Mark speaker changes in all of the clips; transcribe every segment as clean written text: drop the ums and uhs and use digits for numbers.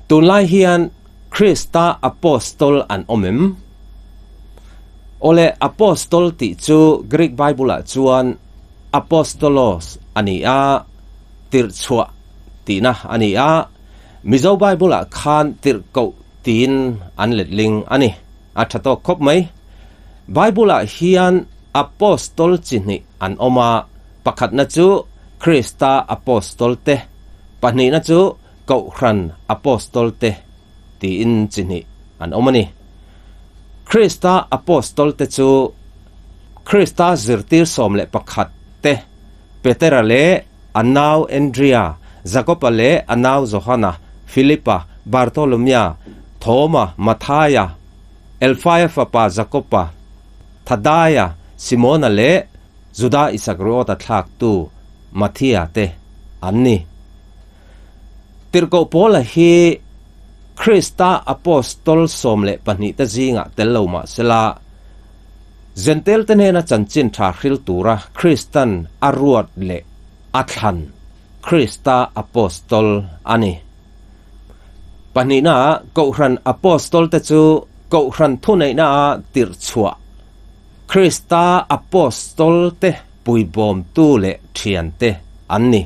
Speaker 1: tunlai hian Krista Apostle an omem ole Apostle ti chu Greek Bible a chuan Apostolos ania Tirhkohte theihna ania Mizo Bible a khan Tirhkohte an letling ani athato khop mai Bible a hian Apostol chini an oma pakhat na chu Krista Apostle te pani na chu Kohran Apostol te ti in chini an omani Krista Apostol te chu Krista zirtir somle pakhat te Petera le anaw Andrea Jacoba le anaw Johana Philippa Bartolomea Thoma Mathaya Elphaya fapa Jacoba Thadaya Simona le Juda Iscariota thak tu Mathia te anni Tirhkohte hi Krista Apostol somle pani ta zinga teloma sela Zentel tenena chanchin tha khil tura Christian aruat le athan Krista Apostol ani panina Kohran Apostol te chu Kohran thuneina Tirhkohte Krista Apostol te puibom tu le thian te anni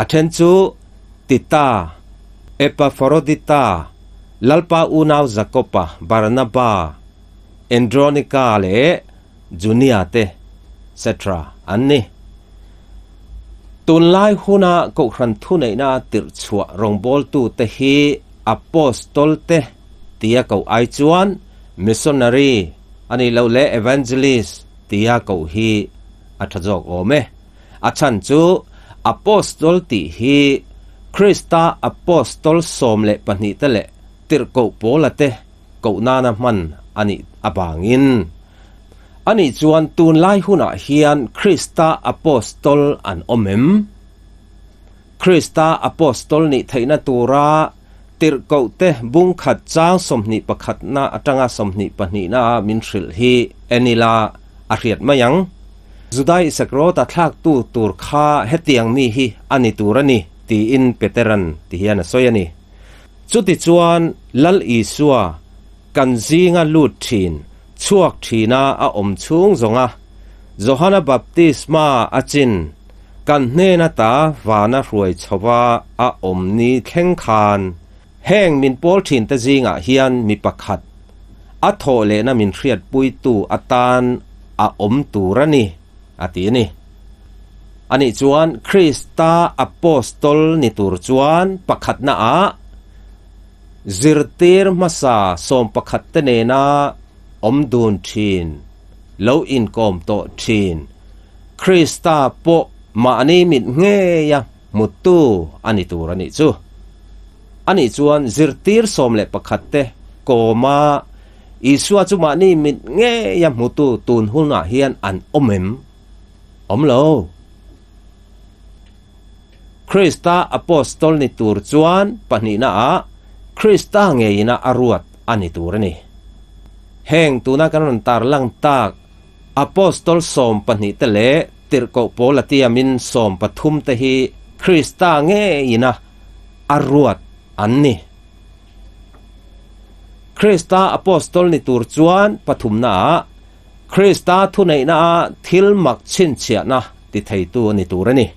Speaker 1: athen chu tita Epaphroditta lalpa unaw Jacoba Barnaba Andronica le Junia te etc anni tunlai huna Kohran thuneina Tirhkohte rongbol tu te hi Apostol te tia ko ai chuan missionary ani lo le evangelist tia ko hi athajok ome achan chu Apostol ti hi Krista Apostol somle pani tele Tirhkohte te ko nana man ani abangin ani chuan tunlai huna hian Krista Apostol an omem Krista Apostol ni theihna tura Tirhkohte bung khat chang somni pakhat na atanga somni pani na min thril hi enila ariat mayang Juda Iscariota thak tu tur kha hetiang mi hi ani turani ti in Peteran ti hian soyani chuti chuan lal isua kan zinga lut thin chuak thina a om chung zonga Johana baptisma achin kan hnena ta wana hruai chowa a om ni thleng khan heng min pol thin ta zinga hian mi pakhat a tho le na min hriat pui tu atan a om turani ati ni ani chuan Krista Apostol ni tur chuan pakhat na a zirtir masa som pakhat te ne na omdun thin lo in kom to thin Krista po ma ani mit nge ya mutu ani tur ani chu ani chuan zirtir som le pakhat te koma isua chu ma ni mit nge ya mutu tun hulna hian an omem omlo Krista Apostol ni tur chuan panina a Krista ngeina aruat ani turani heng tuna kanon tar lang tak Apostol som pani tele Tirhkohte latiamin som pathum te hi Krista ngeina aruat anni Krista Apostol ni tur chuan pathum na Krista thuneina thil mak chin chia na ti theitu ni turani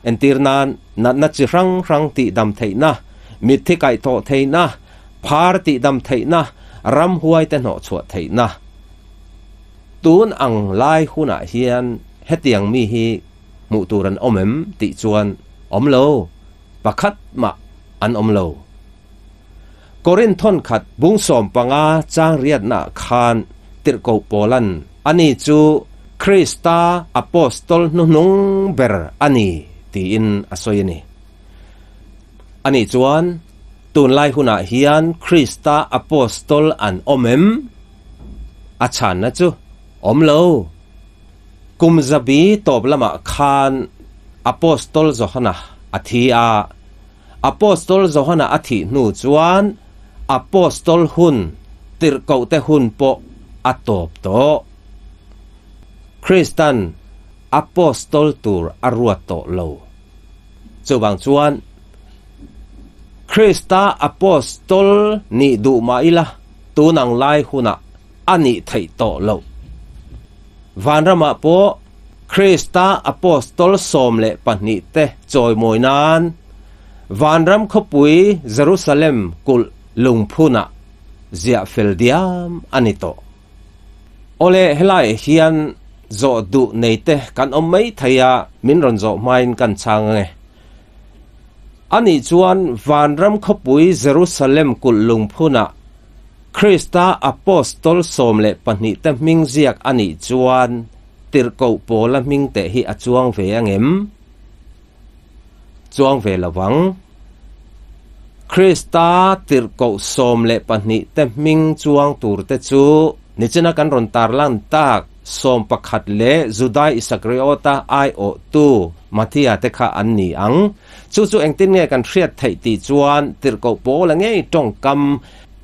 Speaker 1: entirnan na chi rang ti dam theina mit thi kai tho theina phar ti dam theina ram huai te no chhuat theina tun ang lai huna hian hetiang mi hi mu turan omem ti chuan omlo pakhat ma an omlo Korinthon khat bung som panga chang riat na khan Tirhkohte ani chu Krista Apostol nung ber ani ti in asoyani ani chuan tunlai huna hian Krista Apostol an omem achan na chu omlo kumzabi toblama khan Apostol Johana athia Apostol Johana athi nu chuan Apostol hun Tirhkohte hun po atop to Christian Apostol tur aruat to lo chubang chuan Krista Apostle ni du ma ila tu nang lai huna ani thei to lo van rama po Krista Apostle som le pani te choi moi nan van ram khopui Jerusalem kul lungphuna zia feldiam ani to ole helai hian zo du nei te kan om mai thaya min ron zo main kan chang nge ani chuan van ram khopui Jerusalem kul lungphuna Krista Apostle som le pani te ming ziak ani chuan Tirhkohte la ming te hi a chuang ve angem chuang ve lawang Krista Tirhkohte som le pani te ming chuang tur te chu nichina kan ron tar lan tak som pakhat le Judai Isakriota ai o tu Mathia te kha an ni ang chu engtin nge kan hriat thei ti chuan Tirhkohte la ngei tong kam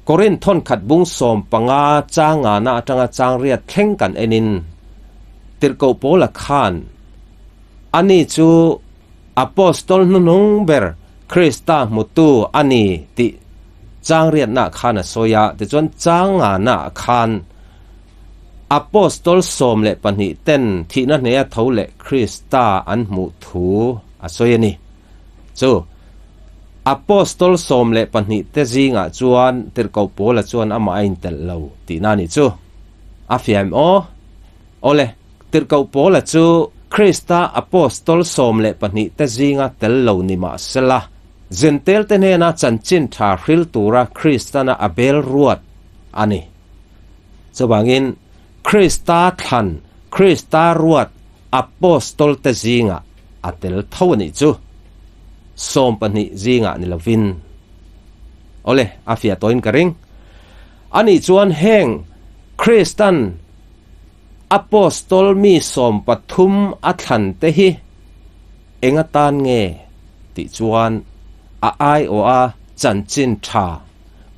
Speaker 1: Korin thon khat bung som panga changa na atanga chang riat thleng kan enin Tirhkohte la khan ani chu Apostle nung ber Krista mutu ani ti chang riat na khana soya ti chuan changa na khan Apostle som le pani ten theihna hneya tho le Krista an mu thu asoyani chu Apostle som le pani te zinga chuan Tirhkohte la chuan ama ain tel lo ti na ni chu afiam o ole Tirhkohte la chu Krista Apostle som le pani te zinga tel lo ni ma sela zentel te ne na chanchin tha hril tura Krista na abel ruat ani chawangin Krista than Krista ruat Apostle te zinga atel thawani chu som pani zinga ni lovin ole afia toin karing ani chuan heng Kristan Apostle mi som pathum athan te hi engatan nge ti chuan a ai o a chanchin tha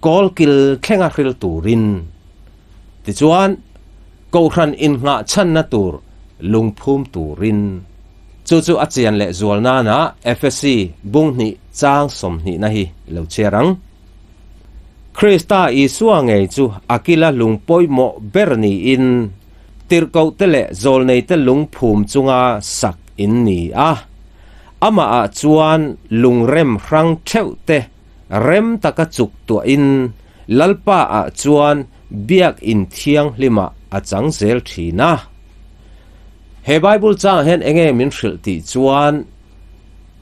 Speaker 1: kolkil khenga hril turin ti chuan ko hran in nga chan na tur lungphum turin chu achian le zualna na Ephesi bung ni chang som ni na hi lo cherang Krista isua ngei chu akila lungpoi mo berni in Tirhkohte le zol nei te lungphum chunga sak in ni a ama a chuan lungrem hrang theu te rem taka chuk tu in lalpa a chuan biak in thiang lima a chang zel thina he Bible chang hen enge min hril ti chuan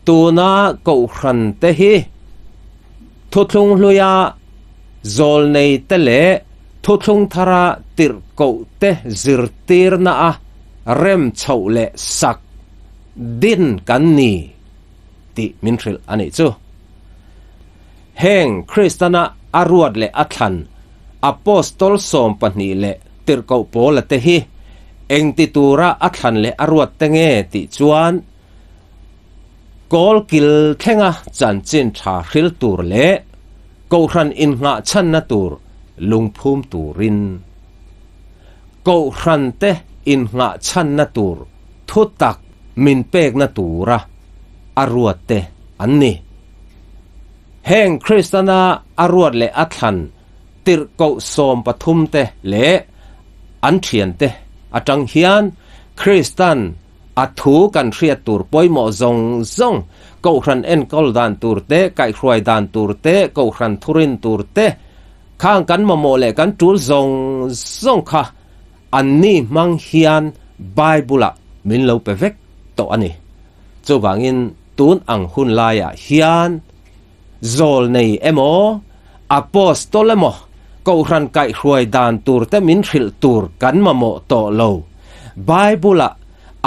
Speaker 1: tuna ko hran te hi thuthlung hluya zol nei te le thuthlung thara Tirhkohte zirtir na a rem chho le sak din kan ni ti min hril ani chu heng Kristana aruat le athan Apostol som pani le Tirhkohte la te hi engti tura athan le aruat te nge ti chuan kol kil thenga chanchin tha hril tur le ko hran in nga chan na tur lungphum turin ko hran te in nga chan na tur thutak min pek na tura aruat te anni heng Kristana aruat le athan Tirhkohte som pathum te le an thian te atang hian Kristan athu kan hriat tur poimo zong zong ko hran en kol dan tur te kai hruai dan tur te ko hran thurin tur te khang kan mamo le kan tul zong zong kha anni mang hian Bible min lo pevek to ani chawangin tun ang hun laya hian zol nei emo Apostol emo ko hran kai hruai dan tur te min hril tur kan mamo to lo Bible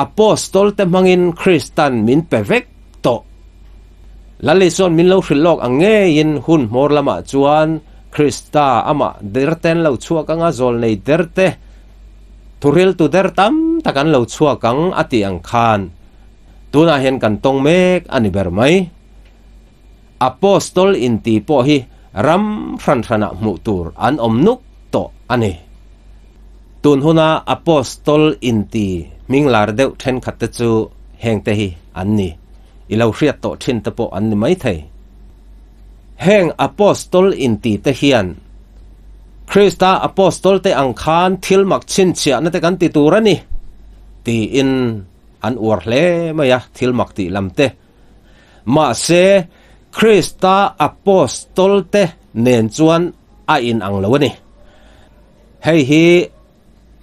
Speaker 1: Apostol te mangin Kristan min pevek to lalison min lo hrilok ange in hun mor lama chuan Krista ama derten lo chuak anga zol nei derte turil tu der tam takan lo chuak ang ati ang khan tuna hen kan tong mek ani ber mai Apostol in ti po hi ram fran frana mu tur an omnuk to ani tun huna Apostol in ti minglar deuh then khat te chu heng te hi an ni ilo hriat to thin te po an ni mai thei heng apostol in ti te hian Krista Apostle te ang khan thil mak chin chia na te kan ti turani ti in an ur hle maya thil mak ti lamte ma se Krista Apostle te nen chuan a in ang lawani hei hi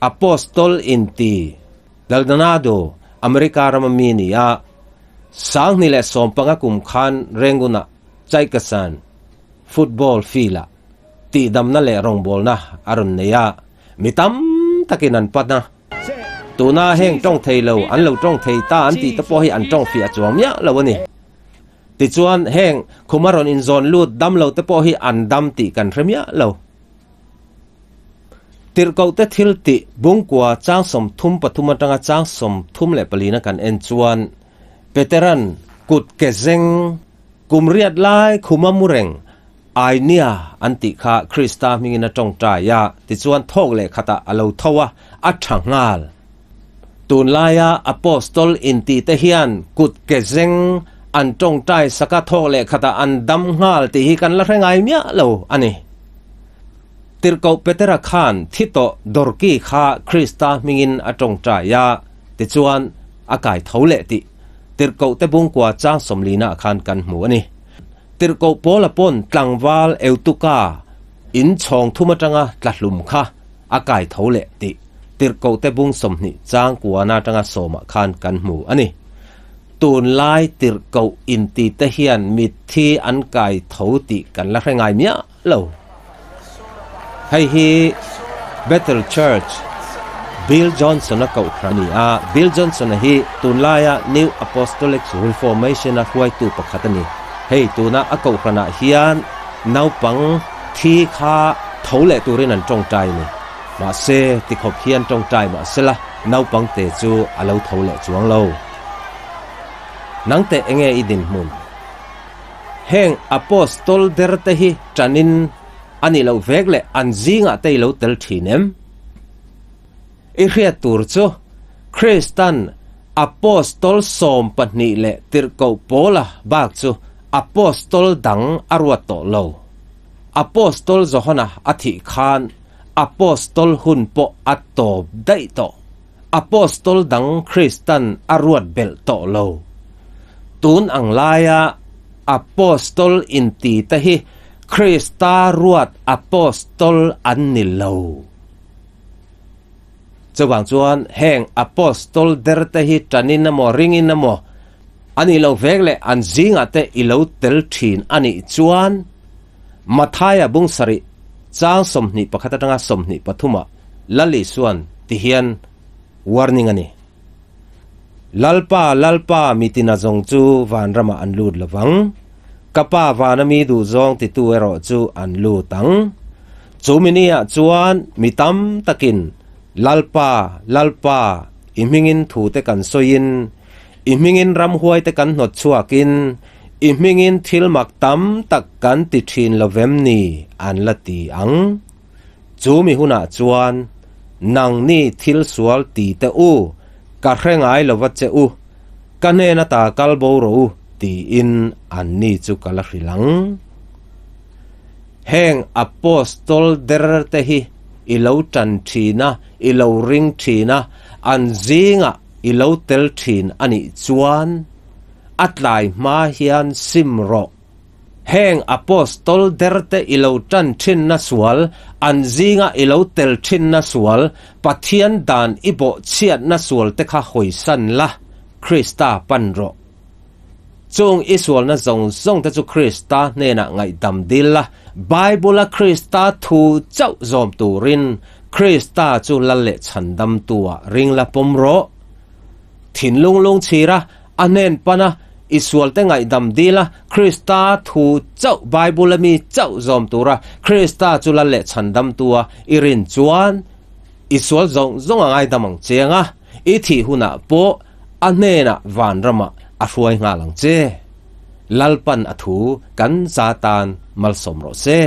Speaker 1: apostol in ti Daldonado America ramamini ya sang ni le som panga kum khan renguna chaikasan football fila ti dam na le rong bol na arun neya mitam takinan pat na tuna heng tong thailo an lo tong thei ta an ti ta po hi an tong fi a chuam ya lawani ti chuan heng khumaron in zon lut dam lo te po hi an dam ti kan remya lo Tirhkohte thil ti bungkwa chang som thum pathuma tanga chang som thum le palina kan en chuan veteran kut kezeng kumriat lai khumamureng ai nia anti kha Krista mingina tong ta ya ti chuan thok le khata alo thowa a thangal tun laya apostol in ti te hian kut kezeng an tong tai saka thok le khata an dam ngal ti hi kan la rengai mia lo ani Tirhkohte petera khan thito dorki kha Krista mingin atong ta ya ti chuan akai thole ti Tirhkohte bungkwa chang somlina khan kan hmu ani Tirhkohte pola pon tlangwal eutuka in chong thumatanga tlahlum kha akai thole ti Tirhkohte bung somni chang kuana tanga soma khan kan hmu ani tun lai Tirhkohte in ti te hian mit thi an kai thoti kan la rengai mia lo hei hi Bethel Church Bill Johnson a kau krani a Bill Johnson hi tun laia New Apostolic Reformation a huai tu pakhatani hei tuna a kau krana hian naupang thi kha thole turin an tong tai ni ma se ti khop hian tong tai ma sela naupang te chu alo thole chuang lo nang te enge idin mun heng apostol derte hi tanin ani lo vegle an zinga te lo tel thinem i ria tur chu Kristan apostol som pani le Tirhkohte pola bak chu apostol dang arwa to lo apostol zohana athi khan apostol hun po atob dai to apostol dang Kristan arwat bel to lo tun ang laya apostol in ti ta hi Krista ruat apostol an nilo chawang chuan heng apostol derte hi tanin mo ringin mo ani lo vegle an zinga te ilo tel thin ani chuan mathaya bung sari chang somni pakhatanga somni pathuma lali suan ti hian warning ani lalpa mitina zong chu van rama an lut lawang kapa vanami du zong ti tu ero chu an lu tang chuminia chuan mitam takin lalpa imingin thu te kan soin imingin ram huai te kan not chuakin imingin thil mak tam tak kan ti thin lovem ni an lati ang chumi huna chuan nang ni thil sual ti te u ka hrengai lovat che u kanena ta kalbo ro ti in an ni chu kala hrilang heng apostol derte hi ilo tan thina ilo ring thina an zinga ilo tel thin ani chuan atlai ma hian simro heng apostol derte ilo tan thin na sual an zinga ilo tel thin na sual pathian dan ibo chiat na sual te kha hoisan la Krista panro chung isual na zong te chu Krista nena ngai dam dilla Bible Krista thu chau zom turin Krista chu lalle chandam tua ring la pomro thin lung chira anen pana isual te ngai dam dilla Krista thu chau Bible mi chau zom tura Krista chu lalle chandam tua irin chuan isual zong ngai damang chenga i thi huna po anena van rama a hruai nga lang che lalpan athu kan zatan malsom ro se